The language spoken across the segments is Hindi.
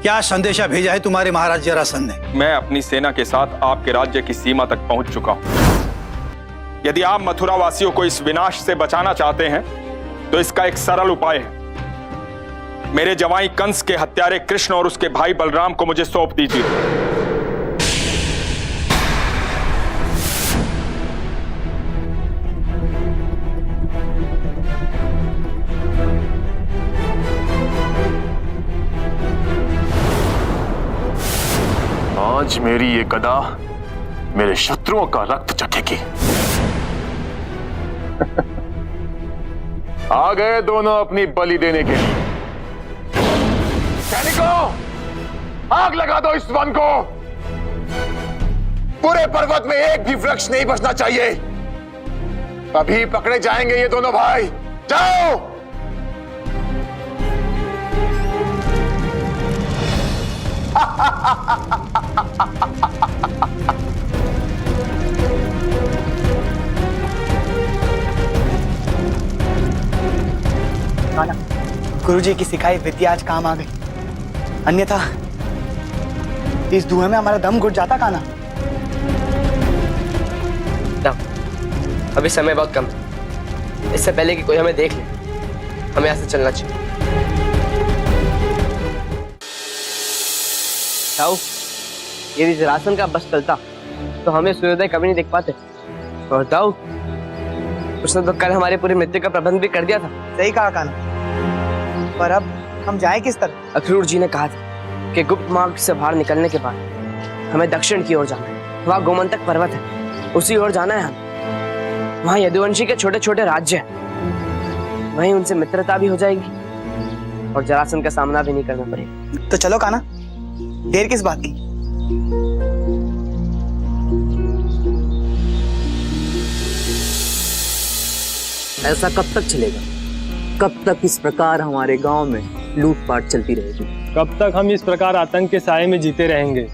क्या संदेशा भेजा है तुम्हारे महाराज जरासंध ने? मैं अपनी सेना के साथ आपके राज्य की सीमा तक पहुंच चुका हूं। यदि आप मथुरा वासियों को इस विनाश से बचाना चाहते हैं तो इसका एक सरल उपाय है। मेरे जवाई कंस के हत्यारे कृष्ण और उसके भाई बलराम को मुझे सौंप दीजिए। आज मेरी ये गदा मेरे शत्रुओं का रक्त चखेगी। आ गए दोनों अपनी बलि देने के लिए। सैनिकों, आग लगा दो इस वन को। पूरे पर्वत में एक भी वृक्ष नहीं बचना चाहिए। अभी पकड़े जाएंगे ये दोनों भाई। जाओ। गुरुजी की सिखाई विद्या आज काम आ गई, अन्यथा इस धुएं में हमारा दम घुट जाता काना। अभी समय बहुत कम है, इससे पहले कि कोई हमें देख ले हमें यहाँ से चलना चाहिए। यदि जरासंध का बस चलता तो हमें सूर्योदय कभी नहीं देख पाते। और दाऊ, उसने तो कल हमारे पूरे मृत्यु का प्रबंध भी कर दिया था। सही कहा काना, पर अब हम जाए किस तरफ? अक्रूर जी ने कहा था कि गुप्त मार्ग से बाहर निकलने के बाद हमें दक्षिण की ओर जाना है। वहाँ गोमंतक पर्वत है, उसी ओर जाना है हमें। वहाँ यदुवंशी के छोटे छोटे राज्य हैं, वहीं उनसे मित्रता भी हो जाएगी और जरासंध का सामना भी नहीं करना पड़ेगा। तो चलो काना, देर किस बात की? ऐसा कब तक चलेगा? कब तक इस प्रकार हमारे गांव में लूटपाट चलती रहेगी? कब तक हम इस प्रकार आतंक के साए में जीते रहेंगे?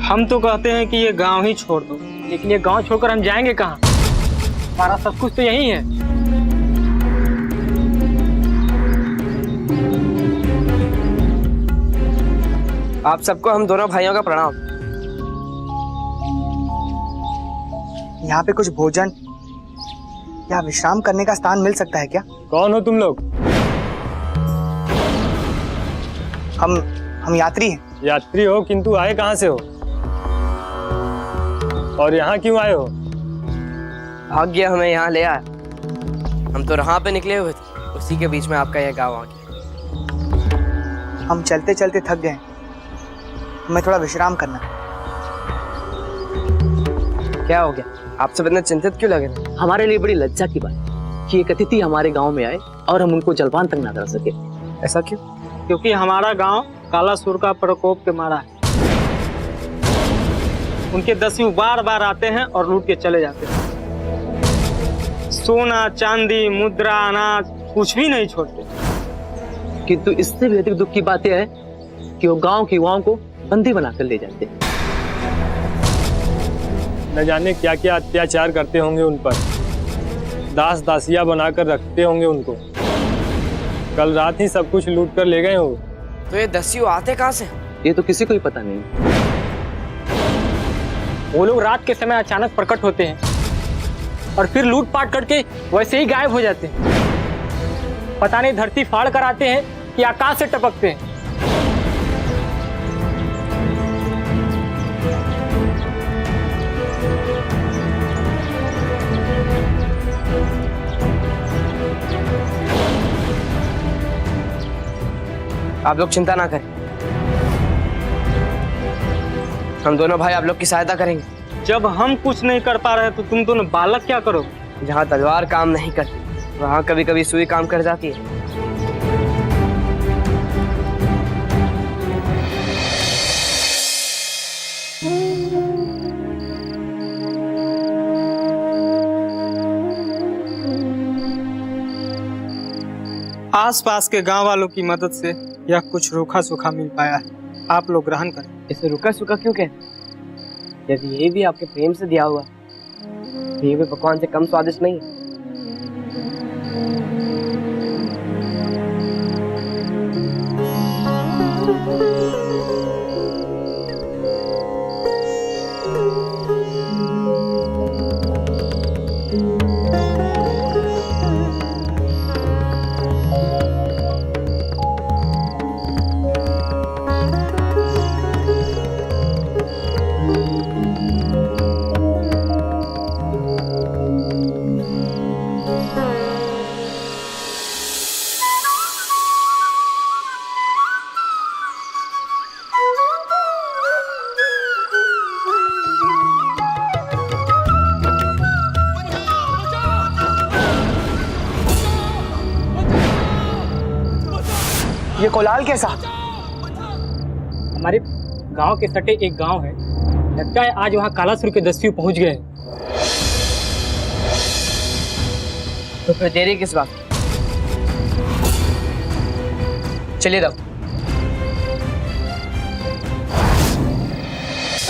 हम तो कहते हैं कि ये गांव ही छोड़ दो, लेकिन ये गांव छोड़कर हम जाएंगे कहाँ? हमारा सब कुछ तो यही है। आप सबको हम दोनों भाइयों का प्रणाम। यहाँ पे कुछ भोजन या विश्राम करने का स्थान मिल सकता है क्या? कौन हो तुम लोग? हम यात्री हैं। यात्री हो, किंतु आए कहाँ से हो और यहाँ क्यों आए हो? भाग्य हमें यहाँ ले आया। हम तो राह पे निकले हुए थे, उसी के बीच में आपका यह गाँव आ गया। हम चलते चलते थक गए, हमें थोड़ा विश्राम करना है। क्या हो गया? आप सब इतने चिंतित क्यों लगे? हमारे लिए बड़ी लज्जा की बात है कि एक अतिथि हमारे गांव में आए और हम उनको जलपान तक ना करा सके। ऐसा क्यों? क्योंकि हमारा गांव कालासुर का प्रकोप के मारा है। उनके दस्यु बार बार आते हैं और लूट के चले जाते हैं। सोना, चांदी, मुद्रा, अनाज कुछ भी नहीं छोड़ते। किंतु इससे भी अधिक दुख की बात यह है कि वो गांव के युवाओं को बंदी बनाकर ले जाते हैं। न जाने क्या क्या अत्याचार करते होंगे उन पर। दास दासिया बनाकर रखते होंगे उनको। कल रात ही सब कुछ लूट कर ले गए हो। तो ये दस्यु आते कहाँ से? ये तो किसी को ही पता नहीं। वो लोग रात के समय अचानक प्रकट होते हैं और फिर लूटपाट करके वैसे ही गायब हो जाते हैं। पता नहीं धरती फाड़ कर आते हैं कि आकाश से टपकते हैं। आप लोग चिंता ना करें, हम दोनों भाई आप लोग की सहायता करेंगे। जब हम कुछ नहीं कर पा रहे तो तुम दोनों बालक क्या करो? जहाँ तलवार काम नहीं करती वहाँ कभी कभी सुई काम कर जाती है। आसपास के गांव वालों की मदद से यह कुछ रूखा सूखा मिल पाया है, आप लोग ग्रहण करें। इसे रूखा सूखा क्यों कहते? यदि ये भी आपके प्रेम से दिया हुआ ये भी पकवान से कम स्वादिष्ट नहीं है। ये कोलाल कैसा? हमारे गांव के सटे एक गांव है, लगता है आज वहां कालासुर के दस्यु पहुंच गए हैं। तो फिर देरी किस बात? चलिए दाऊ।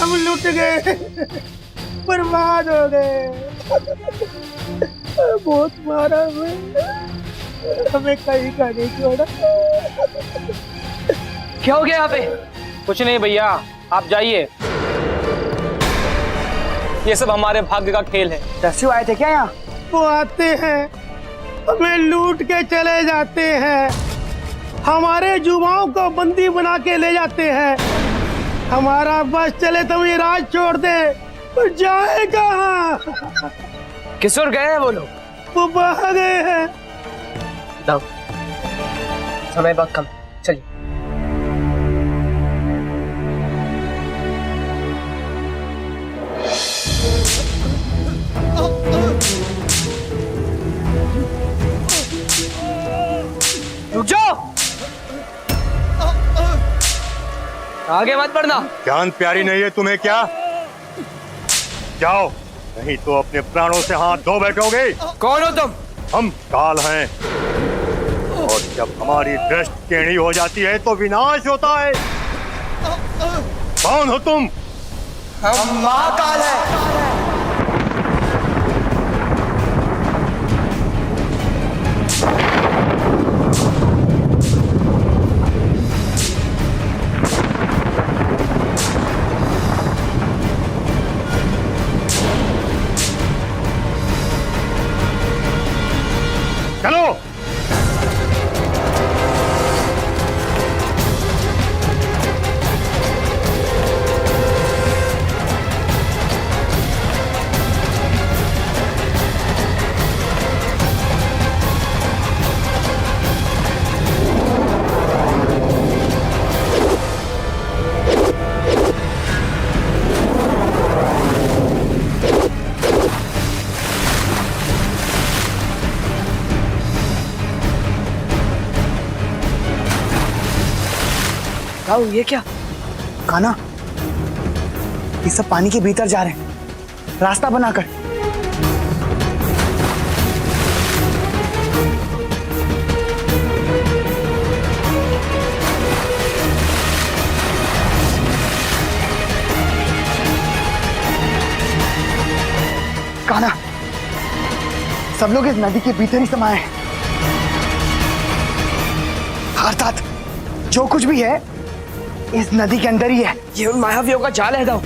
हम लुट गए, बर्बाद हो गए, बहुत मारा हमें कहीं का नहीं छोड़ा। क्या हो गया यहाँ पे? कुछ नहीं भैया, आप जाइए, ये सब हमारे भाग्य का खेल है। दस्यु आए थे क्या यहाँ? वो आते हैं, हमें लूट के चले जाते हैं, हमारे युवाओं को बंदी बना के ले जाते हैं। हमारा बस चले तो ये राज छोड़ दे, पर जाए कहाँ? किस ओर गए हैं वो लोग? वो बाहर गए हैं। दाऊ, समय बहुत कम, चलिए। रुक जाओ, आगे मत बढ़ना। जान प्यारी नहीं है तुम्हें क्या? जाओ, नहीं तो अपने प्राणों से हाथ धो बैठोगे। कौन हो तुम? हम काल हैं, और जब हमारी दृष्टि टेढ़ी हो जाती है तो विनाश होता है। कौन हो तुम? हम महाकाल है। चलो। दाऊ, ये क्या? कान्हा, ये सब पानी के भीतर जा रहे हैं, रास्ता बनाकर। कान्हा, सब लोग इस नदी के भीतर ही समाये हैं, अर्थात जो कुछ भी है इस नदी के अंदर ही है। ये उन मायावियों का जाल है दाऊ।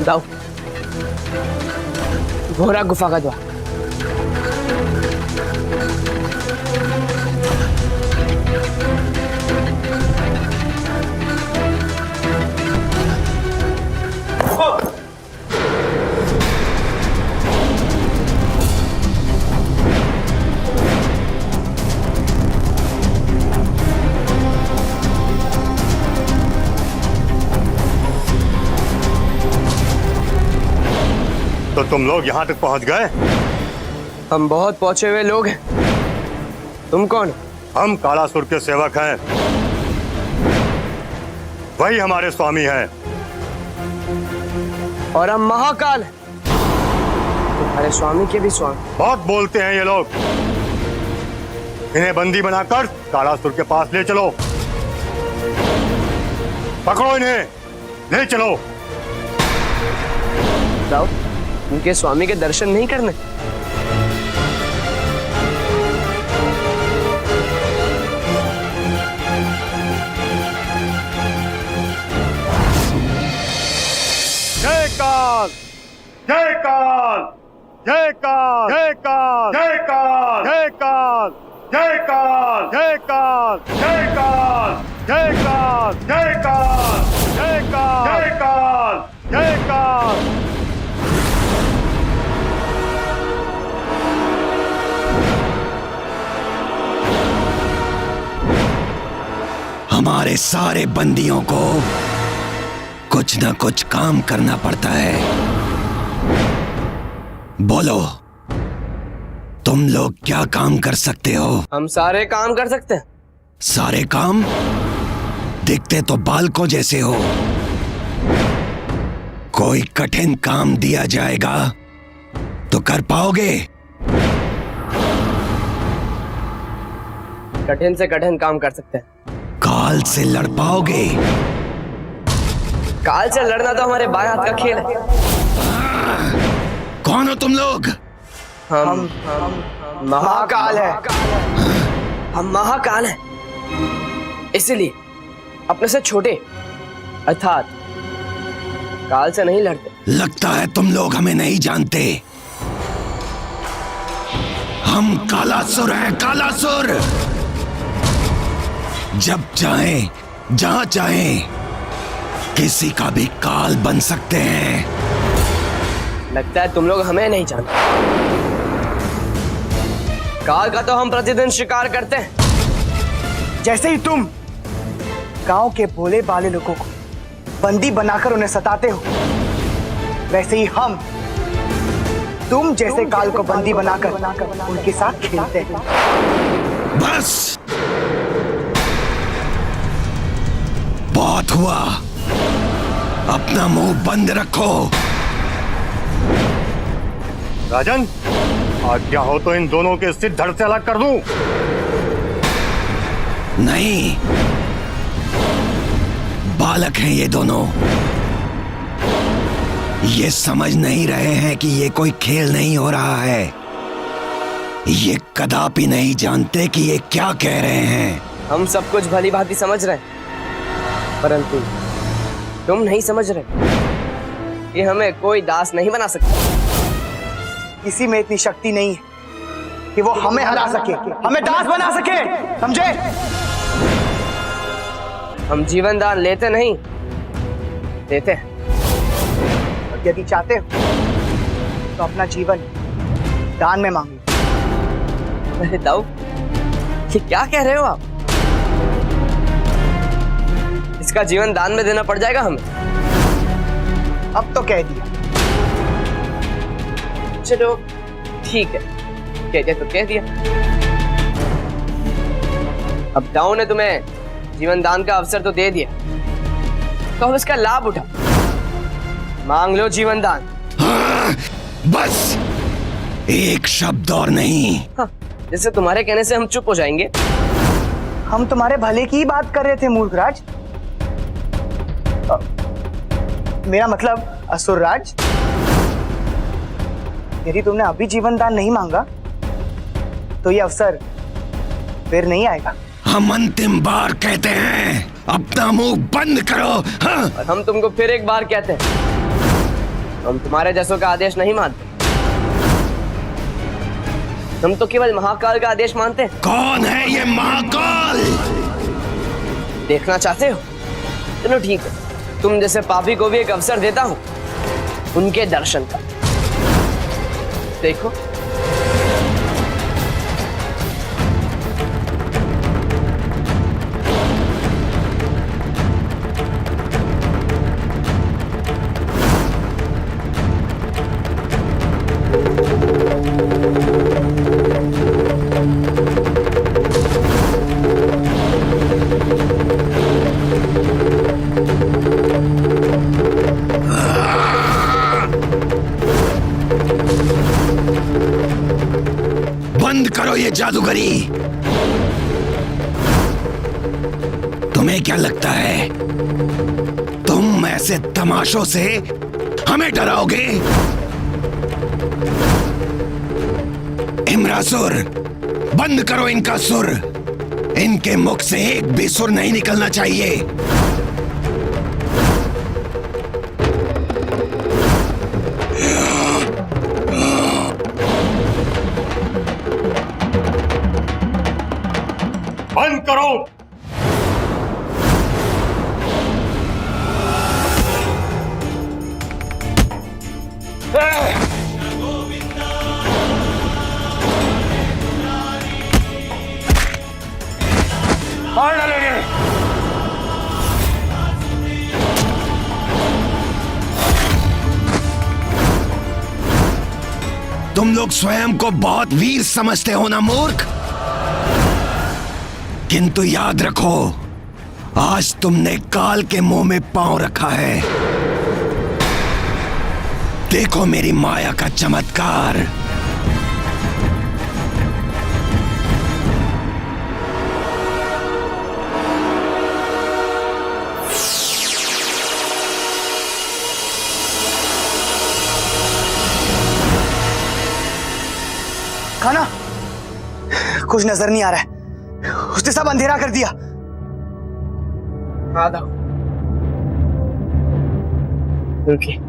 दाऊ, घोरा गुफा का द्वार। तो तुम लोग यहाँ तक पहुँच गए? हम बहुत पहुंचे हुए लोग हैं। तुम कौन? हम कालासुर के सेवक हैं, वही हमारे स्वामी हैं। और हम महाकाल हैं, तुम्हारे स्वामी के भी स्वामी। बहुत बोलते हैं ये लोग। इन्हें बंदी बनाकर कालासुर के पास ले चलो। पकड़ो इन्हें, ले चलो। दाऊ, उनके स्वामी के दर्शन नहीं करने? जय काल, जय काल, जय काल, जय काल, जय काल, जय काल, जय काल, जय काल, जय काल, जय काल, जय काल, जय काल, जय काल, जय काल, हमारे सारे बंदियों को कुछ ना कुछ काम करना पड़ता है। बोलो, तुम लोग क्या काम कर सकते हो? हम सारे काम कर सकते हैं। सारे काम? दिखते तो बालकों जैसे हो। कोई कठिन काम दिया जाएगा तो कर पाओगे? कठिन से कठिन काम कर सकते हैं। काल से लड़ पाओगे? काल से लड़ना तो हमारे बाएं हाथ का खेल है। कौन हो तुम लोग? हम महाकाल है। हम महाकाल हैं। इसीलिए अपने से छोटे अर्थात काल से नहीं लड़ते। लगता है तुम लोग हमें नहीं जानते। हम कालासुर हैं, कालासुर। जब चाहें, जहां चाहें, किसी का भी काल बन सकते हैं। लगता है तुम लोग हमें नहीं जानते। काल का तो हम प्रतिदिन शिकार करते हैं। जैसे ही तुम गांव के भोले भाले लोगों को बंदी बनाकर उन्हें सताते हो, वैसे ही हम तुम जैसे काल को बंदी बनाकर उनके साथ खेलते हैं। बस, बहुत हुआ। अपना मुंह बंद रखो। राजन, आज्ञा हो तो इन दोनों के सिर धड़ से अलग कर दूं। नहीं, बालक हैं ये दोनों। ये समझ नहीं रहे हैं कि ये कोई खेल नहीं हो रहा है। ये कदापि नहीं जानते कि ये क्या कह रहे हैं। हम सब कुछ भली भांति समझ रहे हैं, परंतु तुम नहीं समझ रहे कि हमें कोई दास नहीं बना सकता। किसी में इतनी शक्ति नहीं है कि वो हमें हरा सके, हमें दास बना सके, समझे? हम जीवन दान लेते नहीं, देते हैं। और यदि चाहते हो तो अपना जीवन दान में मांगो। अरे दाऊ, ये क्या कह रहे हो आप? इसका जीवन दान में देना पड़ जाएगा हमें। अब तो कह दिया। चलो ठीक है, कह दिया तो कह दिया। अब दाऊ ने तुम्हें जीवन दान का अवसर तो दे दिया, तो अब इसका लाभ उठा, मांग लो जीवन दान। हाँ, बस एक शब्द और नहीं। हाँ, जैसे तुम्हारे कहने से हम चुप हो जाएंगे। हम तुम्हारे भले की ही बात कर रहे थे मूर्खराज। मेरा मतलब असुरराज। यदि तुमने अभी जीवन दान नहीं मांगा तो ये अवसर फिर नहीं आएगा। हम अंतिम बार कहते हैं, अपना मुंह बंद करो। हाँ? और हम तुमको फिर एक बार कहते हैं, हम तुम्हारे जैसों का आदेश नहीं मानते। हम तो केवल महाकाल का आदेश मानते हैं। कौन है ये महाकाल? देखना चाहते हो? चलो ठीक है, तुम जैसे पापी को भी एक अवसर देता हूं उनके दर्शन का। देखो, बंद करो ये जादूगरी। तुम्हें क्या लगता है तुम ऐसे तमाशों से हमें डराओगे? इमरासुर, बंद करो इनका सुर। इनके मुख से एक भी सुर नहीं निकलना चाहिए। बंद करो। मार डालेंगे। तुम लोग स्वयं को बहुत वीर समझते हो ना मूर्ख। किंतु याद रखो, आज तुमने काल के मुंह में पांव रखा है। देखो मेरी माया का चमत्कार। खाना कुछ नजर नहीं आ रहा है, उसने सब अंधेरा कर दिया। रुकिए।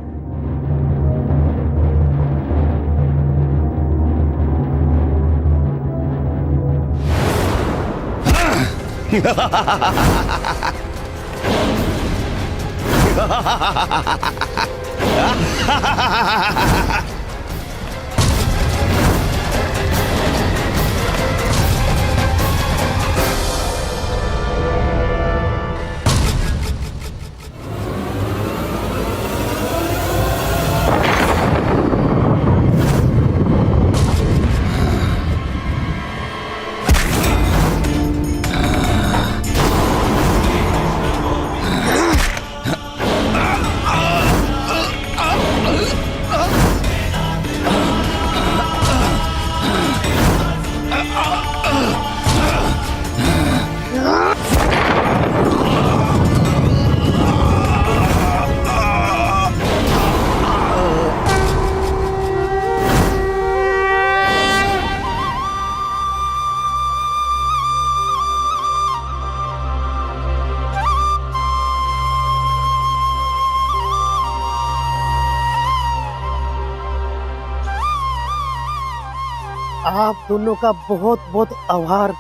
आप दोनों का बहुत बहुत आभार।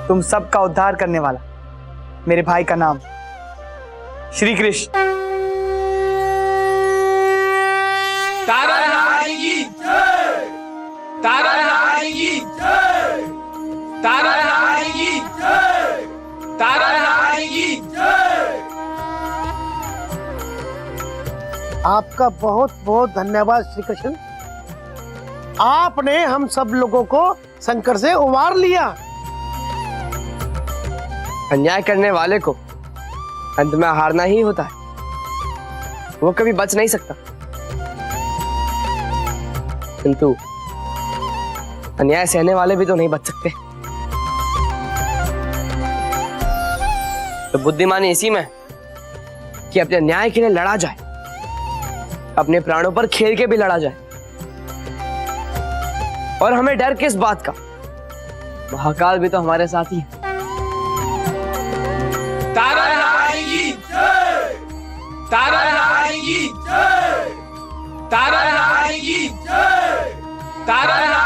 तुम सबका उद्धार करने वाला मेरे भाई का नाम श्री कृष्ण। तारानाथ की जय, तारानाथ की जय, तारानाथ की जय, तारानाथ की जय। आपका बहुत बहुत धन्यवाद श्री कृष्ण। आपने हम सब लोगों को संकट से उबार लिया। अन्याय करने वाले को अंत में हारना ही होता है, वो कभी बच नहीं सकता। किंतु अन्याय सहने वाले भी तो नहीं बच सकते। तो बुद्धिमानी इसी में कि अपने न्याय के लिए लड़ा जाए, अपने प्राणों पर खेल के भी लड़ा जाए। और हमें डर किस बात का, महाकाल भी तो हमारे साथ ही है। तारानाथ की जय, तारानाथ की जय, तारानाथ की जय, तारानाथ